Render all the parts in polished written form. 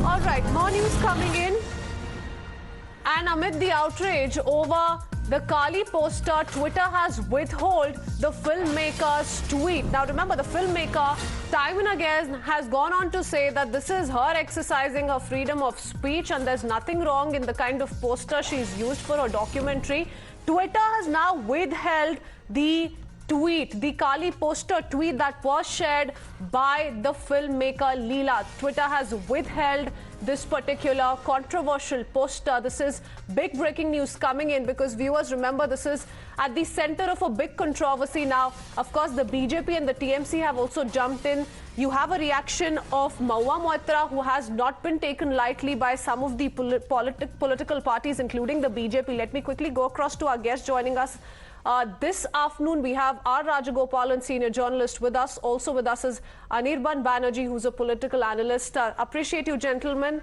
All right, more news coming in. And amid the outrage over the Kaali poster, Twitter has withheld the filmmaker's tweet. Now remember, the filmmaker time and again has gone on to say that this is her exercising her freedom of speech and there's nothing wrong in the kind of poster she's used for her documentary. Twitter has now withheld the tweet, the Kaali poster tweet that was shared by the filmmaker Leela. Twitter has withheld this particular controversial poster. This is big breaking news coming in because viewers remember this is at the center of a big controversy now. Of course, the BJP and the TMC have also jumped in. You have a reaction of Mahua Moitra, who has not been taken lightly by some of the political parties, including the BJP. Let me quickly go across to our guest joining us. This afternoon, we have R. Rajagopalan, senior journalist, with us. Also with us is Anirban Banerjee, who's a political analyst. Appreciate you, gentlemen,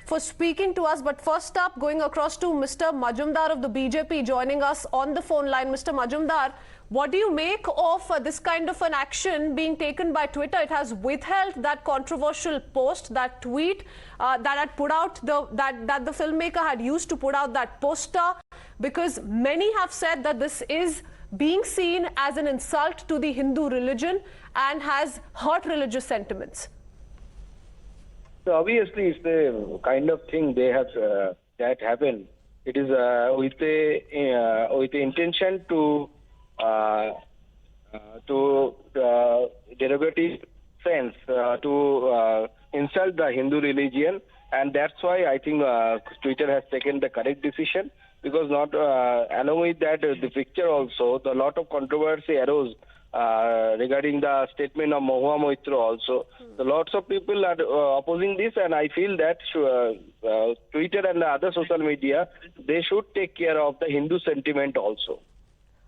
for speaking to us. But first up, going across to Mr. Majumdar of the BJP, joining us on the phone line. Mr. Majumdar, what do you make of this kind of an action being taken by Twitter? It has withheld that controversial post, that tweet that had put out that the filmmaker had used to put out that poster, because many have said that this is being seen as an insult to the Hindu religion and has hurt religious sentiments. So obviously, it's the kind of thing they have that happened. It is with the intention to derogative sense to insult the Hindu religion, and that's why I think Twitter has taken the correct decision, because not along with that the picture also, a lot of controversy arose regarding the statement of Mahua Moitra also. So lots of people are opposing this, and I feel that Twitter and the other social media, they should take care of the Hindu sentiment also.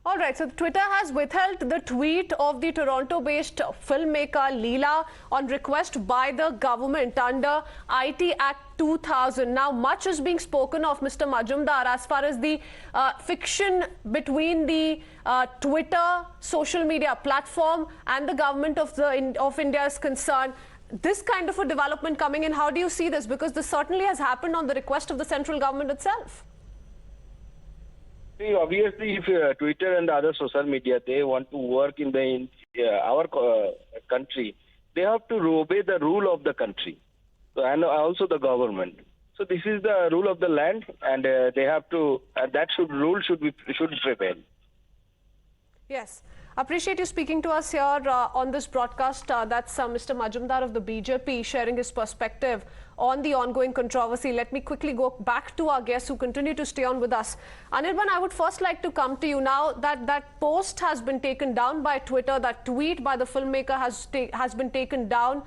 All right, so Twitter has withheld the tweet of the Toronto-based filmmaker Leela on request by the government under IT Act 2000. Now, much is being spoken of, Mr. Majumdar, as far as the fiction between the Twitter social media platform and the government of India is concerned. This kind of a development coming in, how do you see this? Because this certainly has happened on the request of the central government itself. See, obviously, if Twitter and the other social media, they want to work in our country, they have to obey the rule of the country and also the government. So this is the rule of the land, and they have to. That rule should prevail. Yes. Appreciate you speaking to us here on this broadcast. That's Mr. Majumdar of the BJP sharing his perspective on the ongoing controversy. Let me quickly go back to our guests who continue to stay on with us. Anirban, I would first like to come to you now that that post has been taken down by Twitter. That tweet by the filmmaker has been taken down.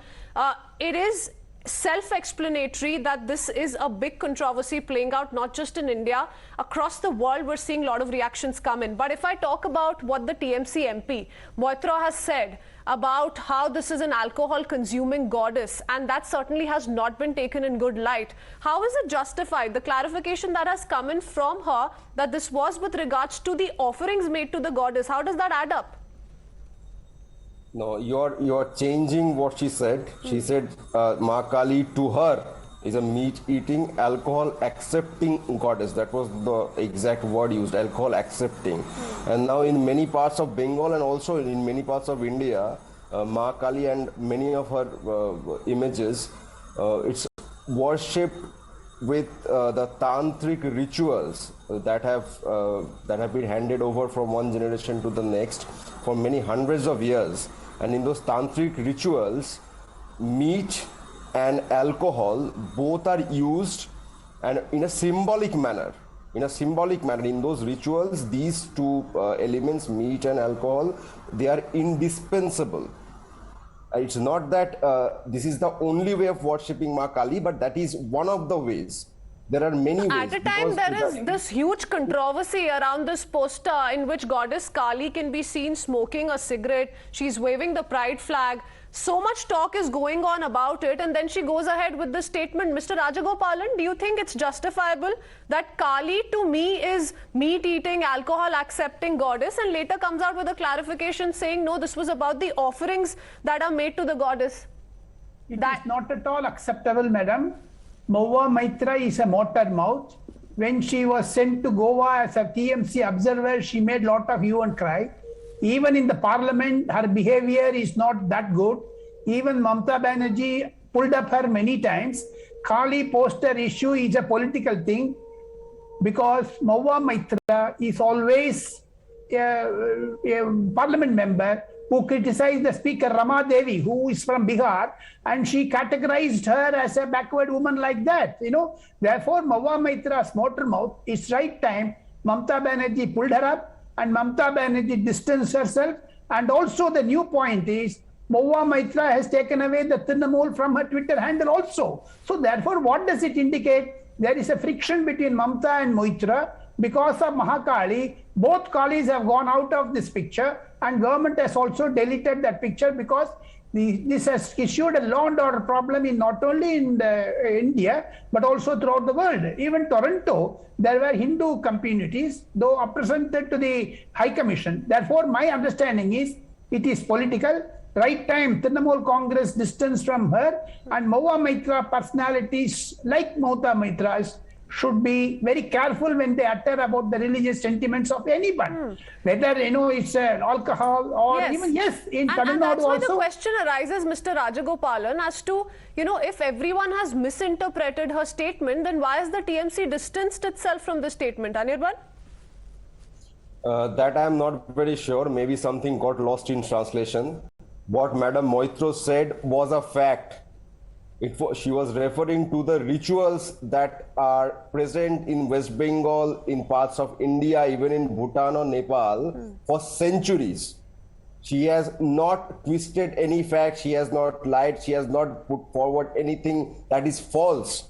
It is self-explanatory that this is a big controversy playing out not just in India. Across the world, we're seeing a lot of reactions come in. But if I talk about what the TMC MP, Moitra, has said about how this is an alcohol-consuming goddess, and that certainly has not been taken in good light, how is it justified? The clarification that has come in from her that this was with regards to the offerings made to the goddess, how does that add up? No, you're changing what she said. She said Ma Kaali to her is a meat-eating, alcohol-accepting goddess. That was the exact word used, alcohol-accepting. And now in many parts of Bengal and also in many parts of India, Ma Kaali and many of her images, it's worshipped with the tantric rituals that have been handed over from one generation to the next for many hundreds of years. And in those tantric rituals, meat and alcohol both are used, and in a symbolic manner. In those rituals, these two elements, meat and alcohol, they are indispensable. It's not that this is the only way of worshipping Ma Kaali, but that is one of the ways. There are many ways. At a time, there is this huge controversy around this poster in which goddess Kaali can be seen smoking a cigarette. She's waving the pride flag. So much talk is going on about it, and then she goes ahead with this statement. Mr. Rajagopalan, do you think it's justifiable that Kaali to me is meat-eating, alcohol-accepting goddess, and later comes out with a clarification saying, no, this was about the offerings that are made to the goddess? It is not at all acceptable, madam. Mahua Maitra is a motor mouth. When she was sent to Goa as a TMC observer, she made a lot of hue and cry. Even in the parliament, her behavior is not that good. Even Mamata Banerjee pulled up her many times. Kaali poster issue is a political thing because Mahua Maitra is always a parliament member who criticized the speaker Rama Devi, who is from Bihar, and she categorized her as a backward woman like that. Therefore, Mahua Maitra's motor mouth, it's right time Mamata Banerjee pulled her up and Mamata Banerjee distanced herself. And also the new point is Mahua Maitra has taken away the Trinamool from her Twitter handle also. So therefore, what does it indicate? There is a friction between Mamata and Maitra because of Mahakali. Both Kalis have gone out of this picture, and government has also deleted that picture because this has issued a law and order problem in not only in India but also throughout the world. Even Toronto, there were Hindu communities, though represented to the High Commission. Therefore, my understanding is it is political. Right time, Trinamool Congress distance from her, and Mahua Maitra personalities like Mahua Maitra's should be very careful when they utter about the religious sentiments of anyone, whether it's alcohol or even in Tamil and Nadu that's why also. the question arises, Mr. Rajagopalan, as to if everyone has misinterpreted her statement, then why has the TMC distanced itself from the statement? Anirban? That I am not very sure. Maybe something got lost in translation. What Madam Moitro said was a fact. She was referring to the rituals that are present in West Bengal, in parts of India, even in Bhutan or Nepal for centuries. She has not twisted any facts. She has not lied. She has not put forward anything that is false.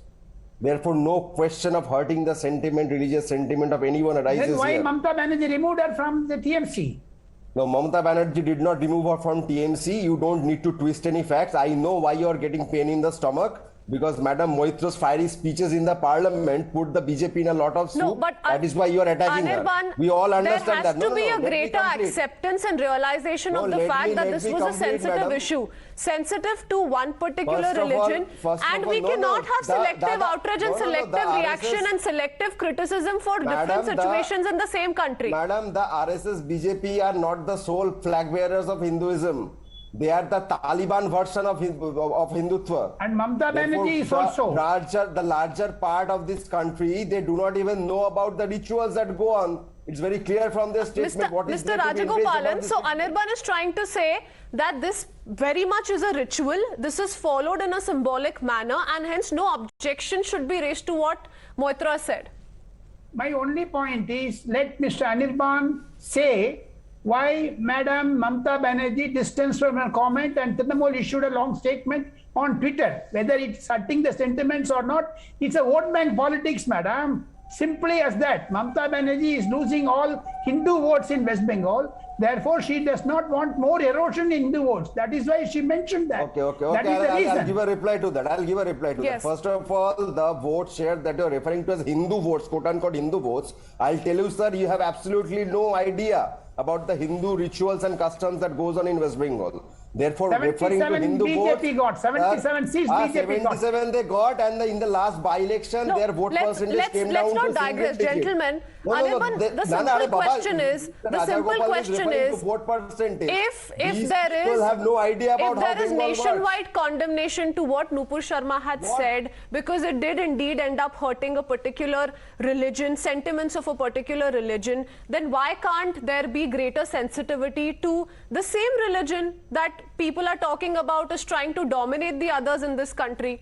Therefore, no question of hurting the sentiment, religious sentiment of anyone arises Then why here. Mamata Banerjee removed her from the TMC? No, Mamata Banerjee did not remove her from TMC. You don't need to twist any facts. I know why you are getting pain in the stomach, because Madam Moitro's fiery speeches in the parliament put the BJP in a lot of soup. No, but that is why you are attacking her. We all understand that. There has to be a greater acceptance and realization of the fact that this was a sensitive issue. Sensitive to one particular religion, and we cannot have selective outrage and selective reaction and selective criticism for different situations in the same country. Madam, the RSS BJP are not the sole flag bearers of Hinduism. They are the Taliban version of Hindutva. And Mamata Banerjee is also. The larger part of this country, they do not even know about the rituals that go on. It's very clear from their statement. Mr. Rajagopalan, so Anirban is trying to say that this very much is a ritual. This is followed in a symbolic manner, and hence no objection should be raised to what Moitra said. My only point is, let Mr. Anirban say why Madam Mamata Banerjee distanced from her comment, and Trinamool issued a long statement on Twitter. Whether it's hurting the sentiments or not, it's a vote bank politics, madam. Simply as that. Mamata Banerjee is losing all Hindu votes in West Bengal. Therefore, she does not want more erosion in Hindu votes. That is why she mentioned that. Okay. That is the reason. I'll give a reply to that. That. First of all, the vote share that you're referring to as Hindu votes, quote-unquote Hindu votes, I'll tell you, sir, you have absolutely no idea about the Hindu rituals and customs that goes on in West Bengal. Therefore, referring to Hindu BJP votes, got 77 seats. BJP got 77 they got, and in the last by-election, their vote percentage came down to let's not digress, gentlemen. The simple question is, if there is nationwide condemnation to what Nupur Sharma had said, because it did indeed end up hurting a particular religion, sentiments of a particular religion, then why can't there be greater sensitivity to the same religion that people are talking about is trying to dominate the others in this country?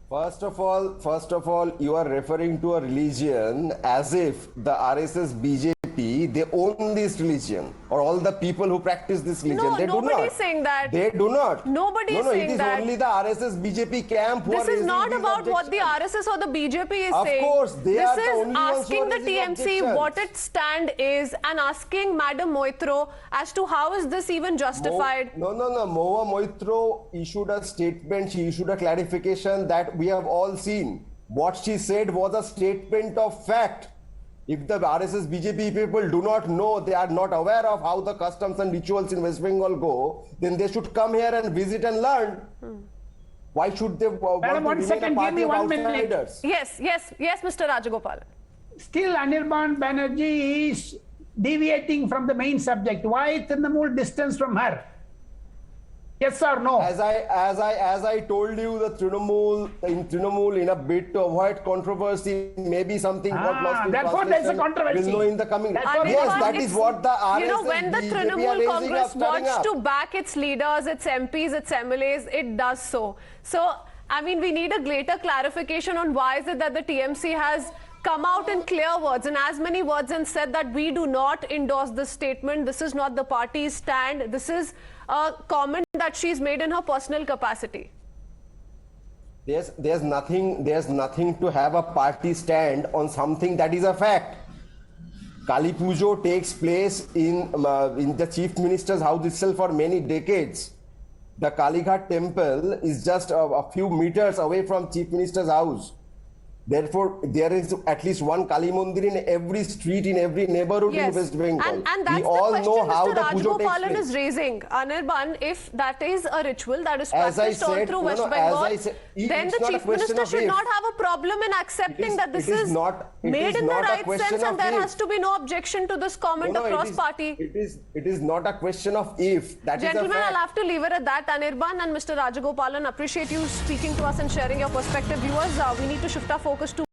First of all, you are referring to a religion as if the RSS BJP, they own this religion, or all the people who practice this religion. No, they do not. nobody is saying that. They do not. Nobody is saying that. It is only the RSS BJP camp who This are is not raising about these what the RSS or the BJP is Of saying. course, they this are the is only ones who are asking the raising TMC objections. what its stand is and asking Madam Moitro as to how is this even justified. No. Mahua Moitro issued a statement. She issued a clarification that we have all seen. What she said was a statement of fact. If the RSS BJP people do not know, they are not aware of how the customs and rituals in West Bengal go, then they should come here and visit and learn. Why should they want Madam, to one remain second, a give party me of 1 minute. outsiders? Yes, Mr. Rajagopalan. Still, Anirban Banerjee is deviating from the main subject. Why Trinamool distance from her? Yes or no? As I told you, the Trinamool in a bid to avoid controversy, maybe something got lost in therefore there's a translation. controversy. We'll know in the coming. Therefore, Yes, Anirban, that is what the RSS, you know, when the BJP are Trinamool raising Congress up, stirring wants up. to back its leaders, its MPs, its MLAs, it does so. So, I mean, we need a greater clarification on why is it that the TMC has come out in clear words, and as many words, and said that we do not endorse this statement. This is not the party's stand. This is a comment that she's made in her personal capacity. There's nothing to have a party stand on something that is a fact. Kali Pujo takes place in the Chief Minister's house itself for many decades. The Kalighat temple is just a few meters away from Chief Minister's house. Therefore, there is at least one Kali Mandir in every street, in every neighborhood in West Bengal. And that's we all the know question how Mr. the pujo takes Rajagopalan place. is raising. Anirban, if that is a ritual that is As I practiced all said, through no, West no, Bengal, as I said, then it's the not a Chief question Minister of should if. not have a problem in accepting that this is it made is in the not a right question sense, of and there if. has to be no objection to this comment across party. It is not a question of if. That Gentlemen, is a fact. I'll have to leave it at that. Anirban and Mr. Rajagopalan, appreciate you speaking to us and sharing your perspective. Viewers, we need to shift our focus to